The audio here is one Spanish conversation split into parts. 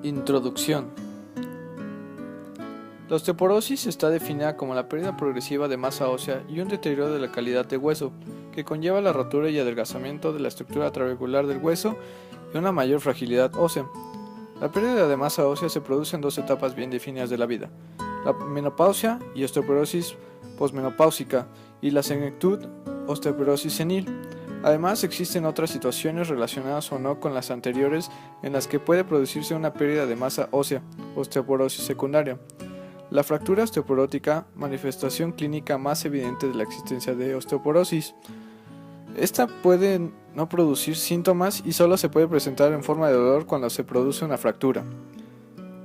Introducción. La osteoporosis está definida como la pérdida progresiva de masa ósea y un deterioro de la calidad de hueso, que conlleva la rotura y adelgazamiento de la estructura trabecular del hueso y una mayor fragilidad ósea. La pérdida de masa ósea se produce en dos etapas bien definidas de la vida: la menopausia y osteoporosis posmenopáusica, y la senectud, osteoporosis senil. Además, existen otras situaciones relacionadas o no con las anteriores en las que puede producirse una pérdida de masa ósea, osteoporosis secundaria. La fractura osteoporótica, manifestación clínica más evidente de la existencia de osteoporosis. Esta puede no producir síntomas y solo se puede presentar en forma de dolor cuando se produce una fractura.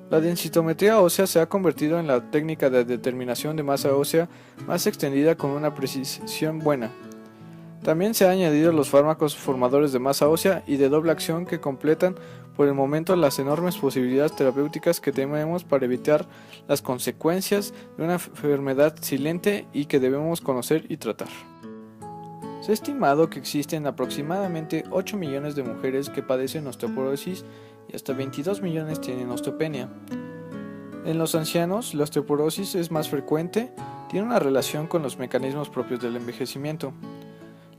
La densitometría ósea se ha convertido en la técnica de determinación de masa ósea más extendida con una precisión buena. También se han añadido los fármacos formadores de masa ósea y de doble acción que completan por el momento las enormes posibilidades terapéuticas que tenemos para evitar las consecuencias de una enfermedad silente y que debemos conocer y tratar. Se ha estimado que existen aproximadamente 8 millones de mujeres que padecen osteoporosis y hasta 22 millones tienen osteopenia. En los ancianos, la osteoporosis es más frecuente, tiene una relación con los mecanismos propios del envejecimiento.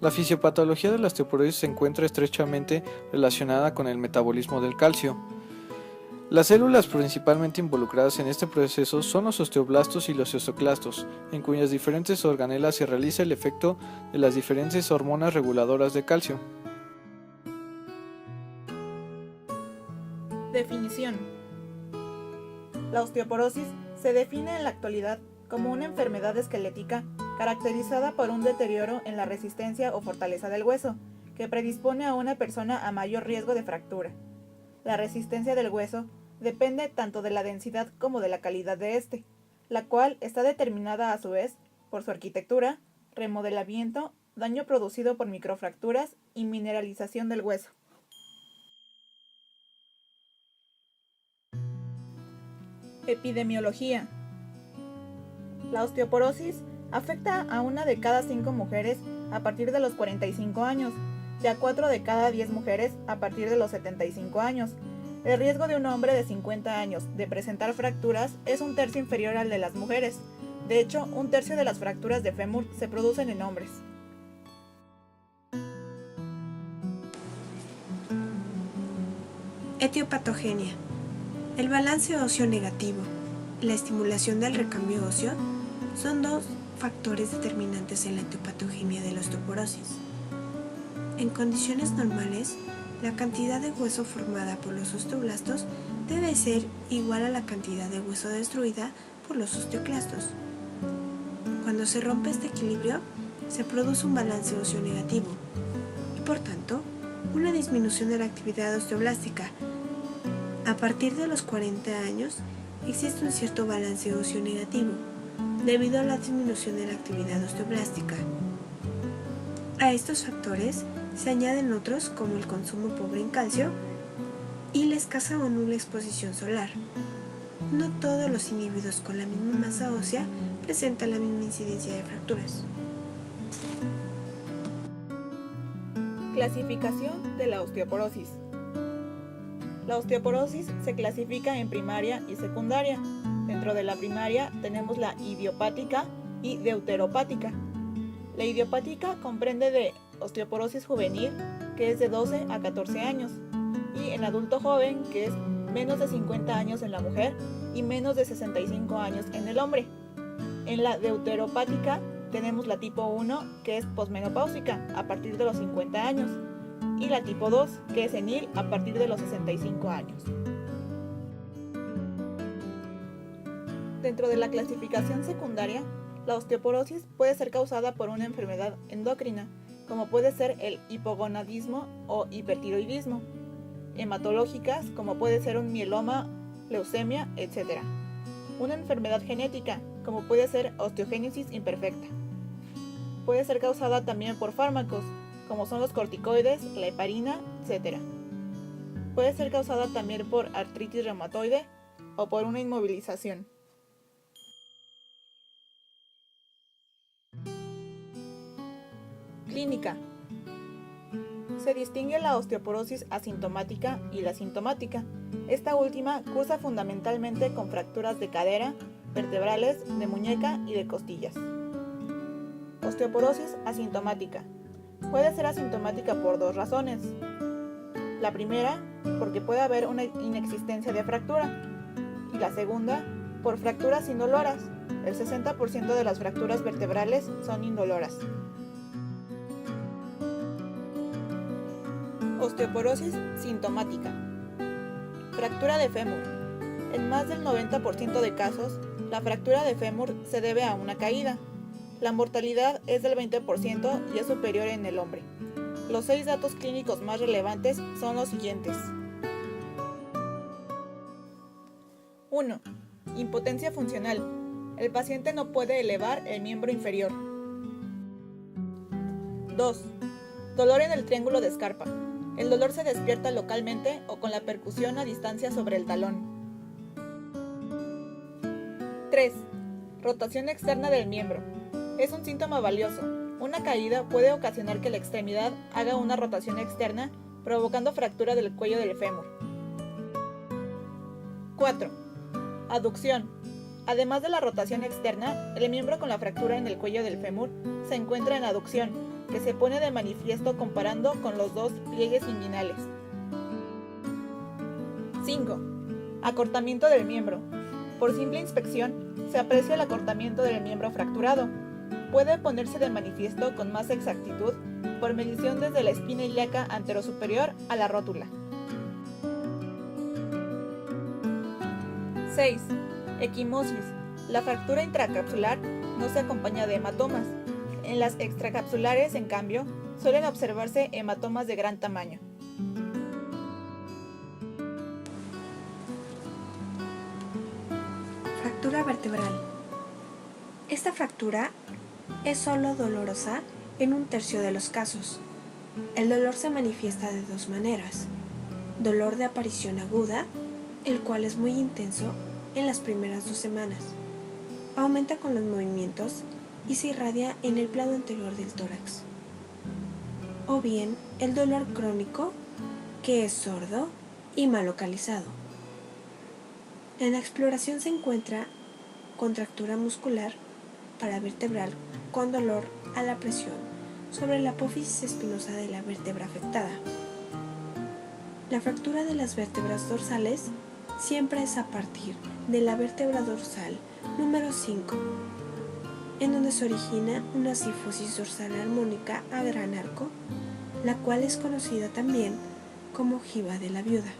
La fisiopatología de la osteoporosis se encuentra estrechamente relacionada con el metabolismo del calcio. Las células principalmente involucradas en este proceso son los osteoblastos y los osteoclastos, en cuyas diferentes organelas se realiza el efecto de las diferentes hormonas reguladoras de calcio. Definición. La osteoporosis se define en la actualidad como una enfermedad esquelética caracterizada por un deterioro en la resistencia o fortaleza del hueso, que predispone a una persona a mayor riesgo de fractura. La resistencia del hueso depende tanto de la densidad como de la calidad de este, la cual está determinada a su vez por su arquitectura, remodelamiento, daño producido por microfracturas y mineralización del hueso. Epidemiología. La osteoporosis afecta a 1 de cada 5 mujeres a partir de los 45 años y a 4 de cada 10 mujeres a partir de los 75 años. El riesgo de un hombre de 50 años de presentar fracturas es 1/3 inferior al de las mujeres. De hecho, 1/3 de las fracturas de fémur se producen en hombres. Etiopatogenia. El balance óseo negativo y la estimulación del recambio óseo son dos factores determinantes en la etiopatogenia de la osteoporosis. En condiciones normales, la cantidad de hueso formada por los osteoblastos debe ser igual a la cantidad de hueso destruida por los osteoclastos. Cuando se rompe este equilibrio, se produce un balance óseo negativo y, por tanto, una disminución de la actividad osteoblástica. A partir de los 40 años, existe un cierto balance óseo negativo, debido a la disminución de la actividad osteoblástica. A estos factores se añaden otros como el consumo pobre en calcio y la escasa o nula exposición solar. No todos los individuos con la misma masa ósea presentan la misma incidencia de fracturas. Clasificación de la osteoporosis. La osteoporosis se clasifica en primaria y secundaria. Dentro de la primaria tenemos la idiopática y deuteropática. La idiopática comprende de osteoporosis juvenil, que es de 12 a 14 años, y en adulto joven, que es menos de 50 años en la mujer y menos de 65 años en el hombre. En la deuteropática tenemos la tipo 1, que es posmenopáusica, a partir de los 50 años, y la tipo 2, que es senil, a partir de los 65 años. Dentro de la clasificación secundaria, la osteoporosis puede ser causada por una enfermedad endocrina, como puede ser el hipogonadismo o hipertiroidismo, hematológicas, como puede ser un mieloma, leucemia, etc. Una enfermedad genética, como puede ser osteogénesis imperfecta. Puede ser causada también por fármacos, como son los corticoides, la heparina, etc. Puede ser causada también por artritis reumatoide o por una inmovilización. Clínica. Se distingue la osteoporosis asintomática y la sintomática. Esta última cursa fundamentalmente con fracturas de cadera, vertebrales, de muñeca y de costillas. Osteoporosis asintomática. Puede ser asintomática por dos razones. La primera, porque puede haber una inexistencia de fractura. Y la segunda, por fracturas indoloras. El 60% de las fracturas vertebrales son indoloras. Osteoporosis sintomática. Fractura de fémur. En más del 90% de casos, la fractura de fémur se debe a una caída. La mortalidad es del 20% y es superior en el hombre. Los 6 datos clínicos más relevantes son los siguientes. 1. Impotencia funcional. El paciente no puede elevar el miembro inferior. 2. Dolor en el triángulo de Scarpa. El dolor se despierta localmente o con la percusión a distancia sobre el talón. 3. Rotación externa del miembro. Es un síntoma valioso. Una caída puede ocasionar que la extremidad haga una rotación externa, provocando fractura del cuello del fémur. 4. Aducción. Además de la rotación externa, el miembro con la fractura en el cuello del fémur se encuentra en aducción, que se pone de manifiesto comparando con los dos pliegues inguinales. 5. Acortamiento del miembro. Por simple inspección, se aprecia el acortamiento del miembro fracturado. Puede ponerse de manifiesto con más exactitud por medición desde la espina ilíaca anterosuperior a la rótula. 6. Equimosis. La fractura intracapsular no se acompaña de hematomas. En las extracapsulares, en cambio, suelen observarse hematomas de gran tamaño. Fractura vertebral. Esta fractura es solo dolorosa en 1/3 de los casos. El dolor se manifiesta de dos maneras. Dolor de aparición aguda, el cual es muy intenso en las primeras 2 semanas. Aumenta con los movimientos y se irradia en el plano anterior del tórax. O bien el dolor crónico, que es sordo y mal localizado. En la exploración se encuentra contractura muscular paravertebral con dolor a la presión sobre la apófisis espinosa de la vértebra afectada. La fractura de las vértebras dorsales siempre es a partir de la vértebra dorsal número 5, en donde se origina una cifosis dorsal armónica a gran arco, la cual es conocida también como ojiva de la viuda.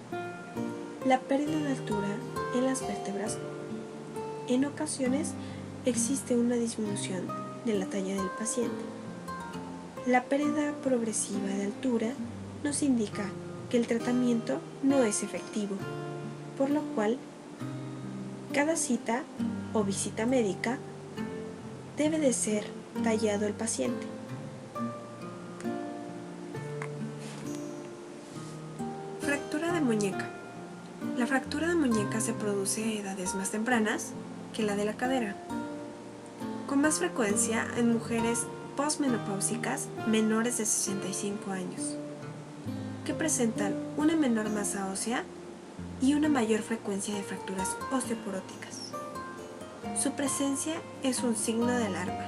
La pérdida de altura en las vértebras. En ocasiones existe una disminución de la talla del paciente. La pérdida progresiva de altura nos indica que el tratamiento no es efectivo, por lo cual cada cita o visita médica debe de ser tallado el paciente. Fractura de muñeca. La fractura de muñeca se produce a edades más tempranas que la de la cadera, con más frecuencia en mujeres posmenopáusicas menores de 65 años, que presentan una menor masa ósea y una mayor frecuencia de fracturas osteoporóticas. Su presencia es un signo de alarma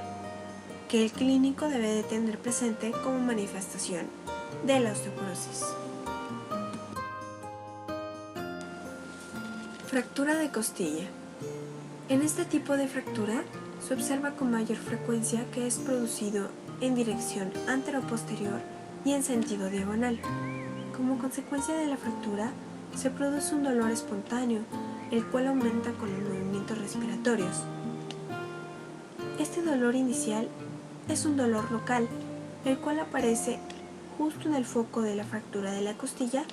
que el clínico debe de tener presente como manifestación de la osteoporosis. Fractura de costilla. En este tipo de fractura se observa con mayor frecuencia que es producido en dirección antero-posterior y en sentido diagonal. Como consecuencia de la fractura, se produce un dolor espontáneo, el cual aumenta con los movimientos respiratorios. Este dolor inicial es un dolor local, el cual aparece justo en el foco de la fractura de la costilla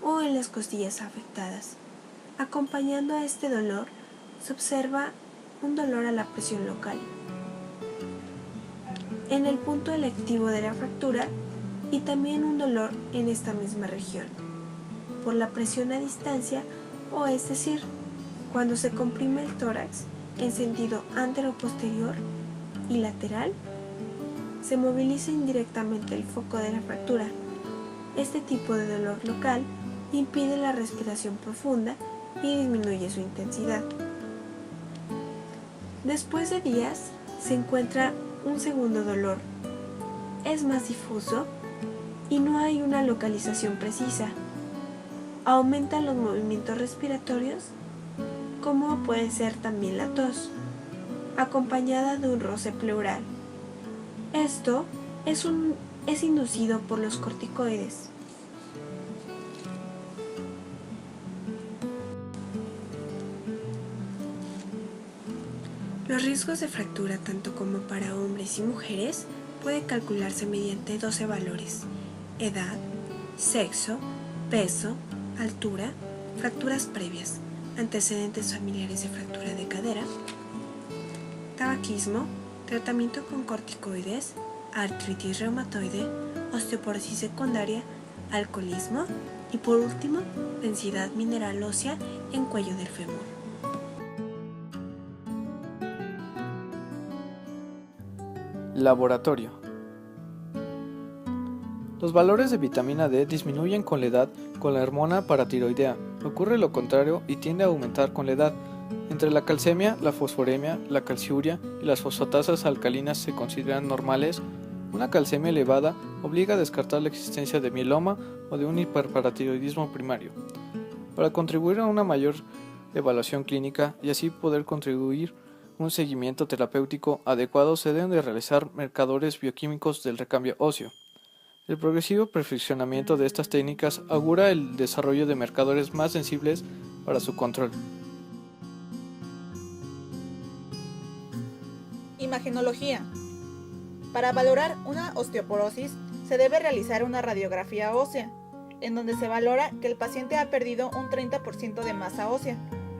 o en las costillas afectadas. Acompañando a este dolor, se observa un dolor a la presión local en el punto electivo de la fractura y también un dolor en esta misma región por la presión a distancia, o es decir, cuando se comprime el tórax en sentido antero-posterior y lateral, se moviliza indirectamente el foco de la fractura. Este tipo de dolor local impide la respiración profunda y disminuye su intensidad. Después de días, se encuentra un segundo dolor. Es más difuso y no hay una localización precisa. Aumentan los movimientos respiratorios, como puede ser también la tos, acompañada de un roce pleural. Esto es inducido por los corticoides. Los riesgos de fractura, tanto como para hombres y mujeres, puede calcularse mediante 12 valores: edad, sexo, peso, altura, fracturas previas, antecedentes familiares de fractura de cadera, tabaquismo, tratamiento con corticoides, artritis reumatoide, osteoporosis secundaria, alcoholismo y por último, densidad mineral ósea en cuello del fémur. Laboratorio. Los valores de vitamina D disminuyen con la edad con la hormona paratiroidea. Ocurre lo contrario y tiende a aumentar con la edad. Entre la calcemia, la fosforemia, la calciuria y las fosfatasas alcalinas se consideran normales. Una calcemia elevada obliga a descartar la existencia de mieloma o de un hiperparatiroidismo primario. Para contribuir a una mayor evaluación clínica y así poder contribuir un seguimiento terapéutico adecuado, se deben de realizar marcadores bioquímicos del recambio óseo. El progresivo perfeccionamiento de estas técnicas augura el desarrollo de marcadores más sensibles para su control. Imagenología. Para valorar una osteoporosis se debe realizar una radiografía ósea, en donde se valora que el paciente ha perdido un 30% de masa ósea.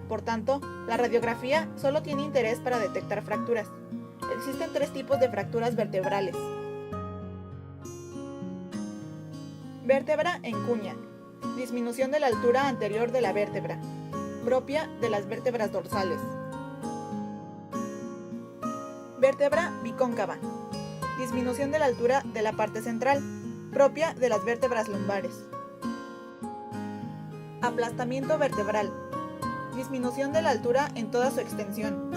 Por tanto, la radiografía solo tiene interés para detectar fracturas. Existen 3 tipos de fracturas vertebrales. Vértebra en cuña. Disminución de la altura anterior de la vértebra, propia de las vértebras dorsales. Vértebra bicóncava. Disminución de la altura de la parte central, propia de las vértebras lumbares. Aplastamiento vertebral. Disminución de la altura en toda su extensión.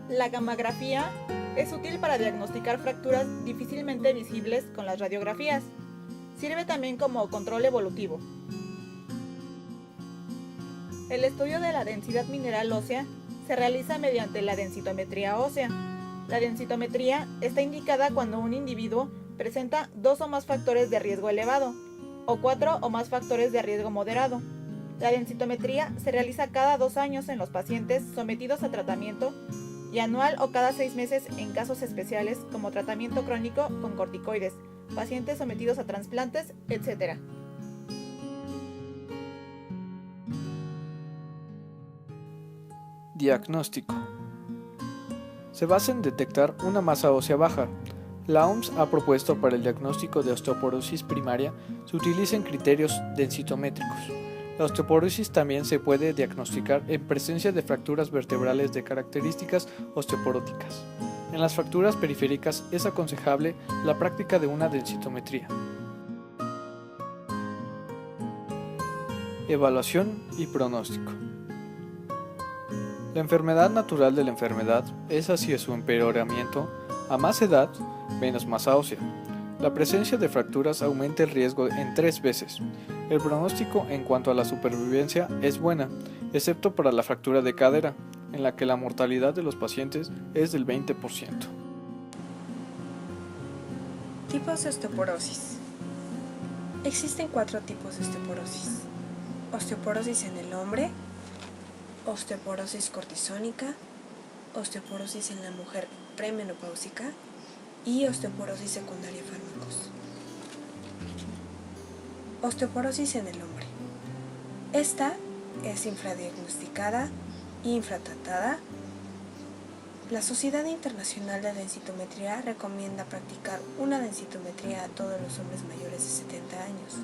La gammagrafía es útil para diagnosticar fracturas difícilmente visibles con las radiografías. Sirve también como control evolutivo. El estudio de la densidad mineral ósea se realiza mediante la densitometría ósea. La densitometría está indicada cuando un individuo presenta 2 o más factores de riesgo elevado o 4 o más factores de riesgo moderado. La densitometría se realiza cada 2 años en los pacientes sometidos a tratamiento y anual o cada 6 meses en casos especiales como tratamiento crónico con corticoides, pacientes sometidos a trasplantes, etc. Diagnóstico. Se basa en detectar una masa ósea baja. La OMS ha propuesto para el diagnóstico de osteoporosis primaria se utilicen criterios densitométricos. La osteoporosis también se puede diagnosticar en presencia de fracturas vertebrales de características osteoporóticas. En las fracturas periféricas es aconsejable la práctica de una densitometría. Evaluación y pronóstico. La enfermedad natural de la enfermedad es hacia su empeoramiento, a más edad, menos masa ósea. La presencia de fracturas aumenta el riesgo en 3 veces. El pronóstico en cuanto a la supervivencia es buena, excepto para la fractura de cadera, en la que la mortalidad de los pacientes es del 20%. Tipos de osteoporosis. Existen 4 tipos de osteoporosis: osteoporosis en el hombre, osteoporosis cortisónica, osteoporosis en la mujer premenopáusica y osteoporosis secundaria a fármacos. Osteoporosis en el hombre. Esta es infradiagnosticada e infratratada. La Sociedad Internacional de Densitometría recomienda practicar una densitometría a todos los hombres mayores de 70 años.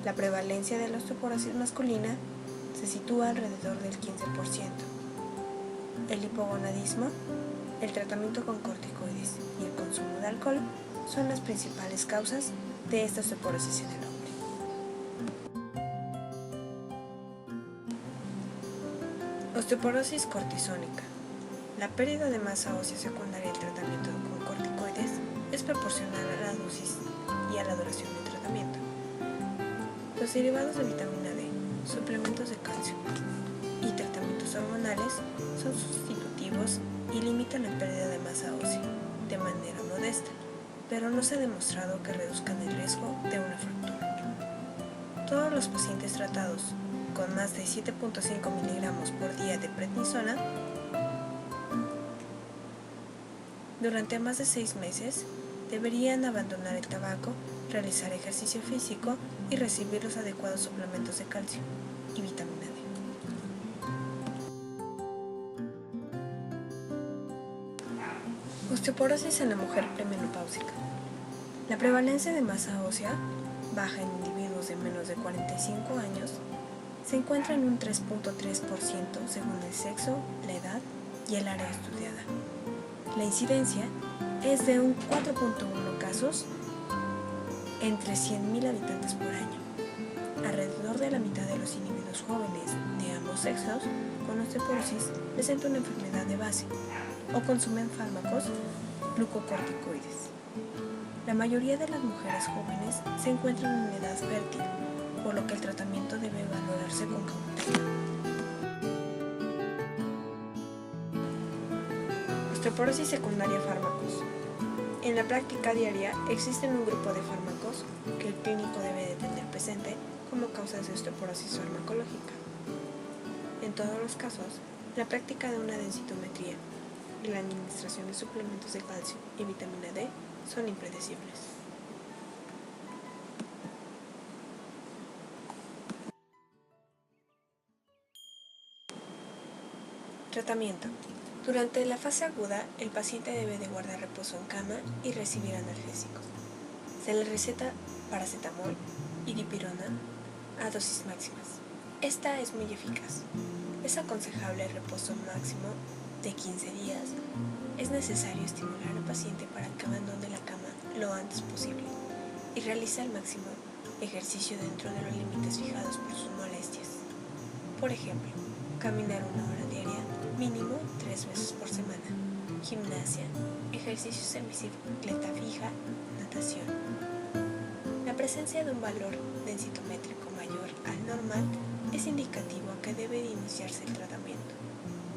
La prevalencia de la osteoporosis masculina se sitúa alrededor del 15%. El hipogonadismo, el tratamiento con corticoides y el consumo de alcohol son las principales causas de esta osteoporosis en el hombre. Osteoporosis cortisónica. La pérdida de masa ósea secundaria del tratamiento con corticoides es proporcional a la dosis y a la duración del tratamiento. Los derivados de vitamina D, suplementos de calcio y tratamientos hormonales son sustitutivos y limitan la pérdida de masa ósea de manera modesta, pero no se ha demostrado que reduzcan el riesgo de una fractura. Todos los pacientes tratados con más de 7.5 miligramos por día de prednisona durante más de 6 meses deberían abandonar el tabaco, realizar ejercicio físico y recibir los adecuados suplementos de calcio y vitamina D. Osteoporosis en la mujer premenopáusica. La prevalencia de masa ósea baja en individuos de menos de 45 años se encuentra en un 3.3% según el sexo, la edad y el área estudiada. La incidencia es de un 4.1 casos entre 100.000 habitantes por año. Alrededor de la mitad de los individuos jóvenes de ambos sexos con osteoporosis presentan una enfermedad de base o consumen fármacos glucocorticoides. La mayoría de las mujeres jóvenes se encuentran en edad fértil, por lo que el tratamiento debe valorarse con cautela. Osteoporosis secundaria a fármacos. En la práctica diaria existen un grupo de fármacos que el clínico debe de tener presente como causas de osteoporosis farmacológica. En todos los casos, la práctica de una densitometría y la administración de suplementos de calcio y vitamina D son impredecibles. Tratamiento. Durante la fase aguda, el paciente debe de guardar reposo en cama y recibir analgésicos. Se le receta paracetamol y dipirona a dosis máximas. Esta es muy eficaz. Es aconsejable el reposo máximo de 15 días. Es necesario estimular al paciente para que abandone la cama lo antes posible y realice al máximo ejercicio dentro de los límites fijados por sus molestias. Por ejemplo, caminar 1 hora diaria, mínimo 3 veces por semana, gimnasia, ejercicios en bicicleta fija, natación. La presencia de un valor densitométrico mayor al normal es indicativo a que debe de iniciarse el tratamiento.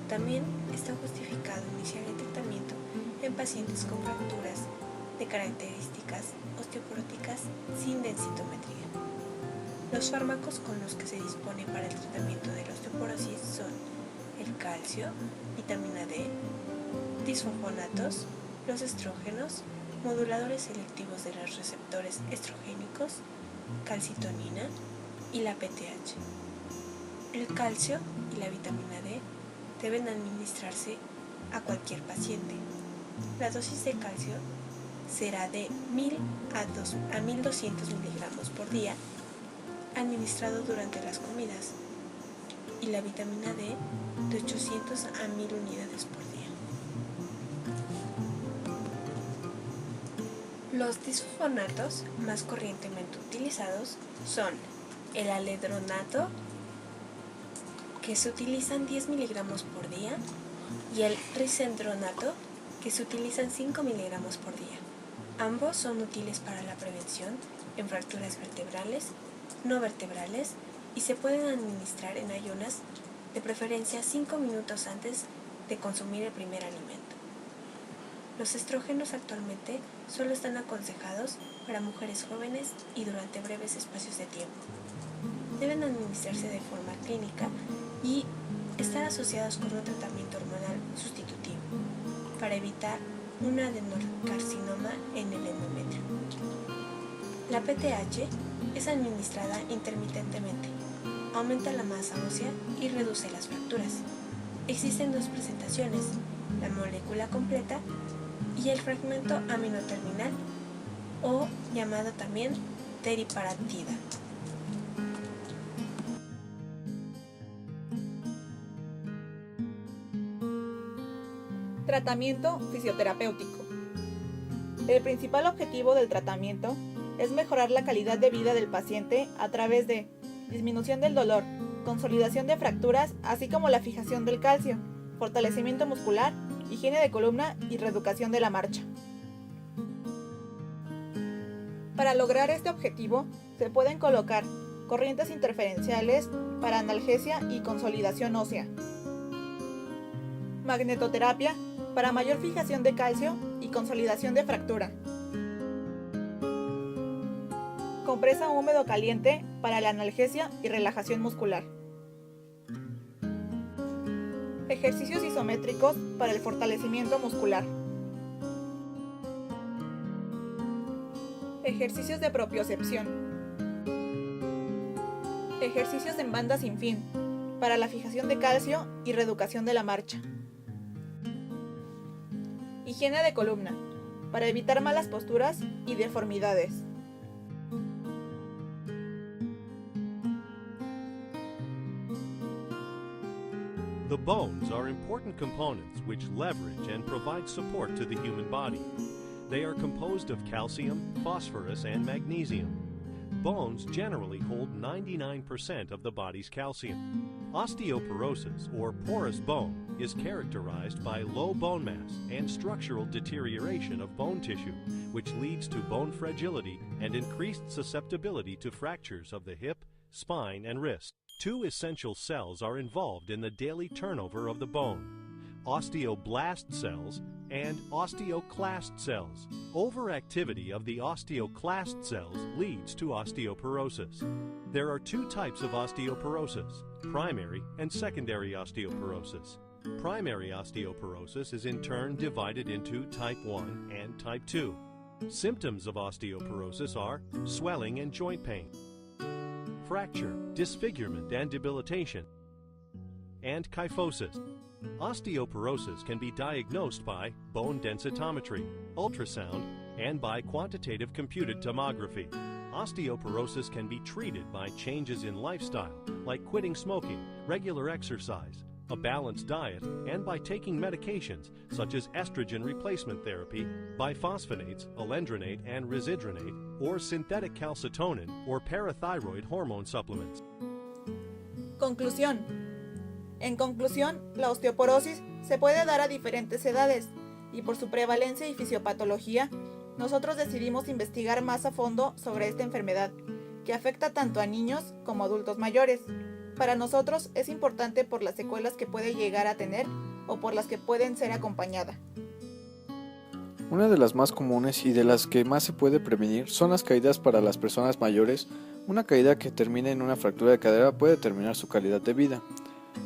También está justificado iniciar el tratamiento en pacientes con fracturas de características osteoporóticas sin densitometría. Los fármacos con los que se dispone para el tratamiento de la osteoporosis son el calcio, vitamina D, disfosfonatos, los estrógenos, moduladores selectivos de los receptores estrogénicos, calcitonina y la PTH. El calcio y la vitamina D deben administrarse a cualquier paciente. La dosis de calcio será de 1000 a 1200 miligramos por día, administrado durante las comidas, y la vitamina D de 800 a 1000 unidades por día. Los disfosfonatos más corrientemente utilizados son el aledronato, que se utilizan 10 miligramos por día, y el risendronato, que se utilizan 5 miligramos por día. Ambos son útiles para la prevención en fracturas vertebrales, no vertebrales, y se pueden administrar en ayunas, de preferencia 5 minutos antes de consumir el primer alimento. Los estrógenos actualmente solo están aconsejados para mujeres jóvenes y durante breves espacios de tiempo. Deben administrarse de forma clínica y estar asociados con un tratamiento hormonal sustitutivo para evitar un adenocarcinoma en el endometrio. La PTH es administrada intermitentemente, aumenta la masa ósea y reduce las fracturas. Existen 2 presentaciones, la molécula completa y el fragmento aminoterminal, o llamado también teriparatida. Tratamiento fisioterapéutico. El principal objetivo del tratamiento es mejorar la calidad de vida del paciente a través de disminución del dolor, consolidación de fracturas, así como la fijación del calcio, fortalecimiento muscular, higiene de columna y reeducación de la marcha. Para lograr este objetivo, se pueden colocar corrientes interferenciales para analgesia y consolidación ósea, magnetoterapia para mayor fijación de calcio y consolidación de fractura, compresa húmedo caliente para la analgesia y relajación muscular, ejercicios isométricos para el fortalecimiento muscular, ejercicios de propiocepción, ejercicios en banda sin fin para la fijación de calcio y reeducación de la marcha, higiene de columna para evitar malas posturas y deformidades. The bones are important components which leverage and provide support to the human body. They are composed of calcium, phosphorus, and magnesium. Bones generally hold 99% of the body's calcium. Osteoporosis, or porous bone, is characterized by low bone mass and structural deterioration of bone tissue, which leads to bone fragility and increased susceptibility to fractures of the hip, spine, and wrist. Two essential cells are involved in the daily turnover of the bone: osteoblast cells and osteoclast cells. Overactivity of the osteoclast cells leads to osteoporosis. There are two types of osteoporosis: primary and secondary osteoporosis. Primary osteoporosis is in turn divided into type 1 and type 2. Symptoms of osteoporosis are swelling and joint pain, fracture, disfigurement, and debilitation, and kyphosis. Osteoporosis can be diagnosed by bone densitometry, ultrasound, and by quantitative computed tomography. Osteoporosis can be treated by changes in lifestyle, like quitting smoking, regular exercise, a balanced diet, and by taking medications such as estrogen replacement therapy, biphosphonates, alendronate and risidronate, or synthetic calcitonin or parathyroid hormone supplements. Conclusión. En conclusión, la osteoporosis se puede dar a diferentes edades y por su prevalencia y fisiopatología, nosotros decidimos investigar más a fondo sobre esta enfermedad, que afecta tanto a niños como a adultos mayores. Para nosotros es importante por las secuelas que puede llegar a tener o por las que pueden ser acompañada. Una de las más comunes y de las que más se puede prevenir son las caídas para las personas mayores. Una caída que termine en una fractura de cadera puede determinar su calidad de vida.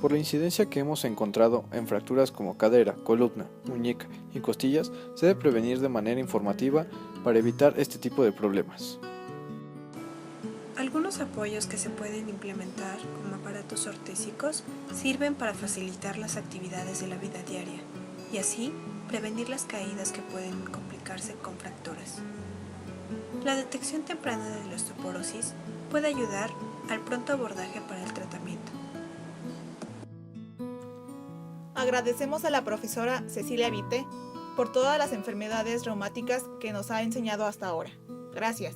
Por la incidencia que hemos encontrado en fracturas como cadera, columna, muñeca y costillas, se debe prevenir de manera informativa para evitar este tipo de problemas. Algunos apoyos que se pueden implementar como aparatos ortésicos sirven para facilitar las actividades de la vida diaria y así prevenir las caídas que pueden complicarse con fracturas. La detección temprana de la osteoporosis puede ayudar al pronto abordaje para el tratamiento. Agradecemos a la profesora Cecilia Vite por todas las enfermedades reumáticas que nos ha enseñado hasta ahora. Gracias.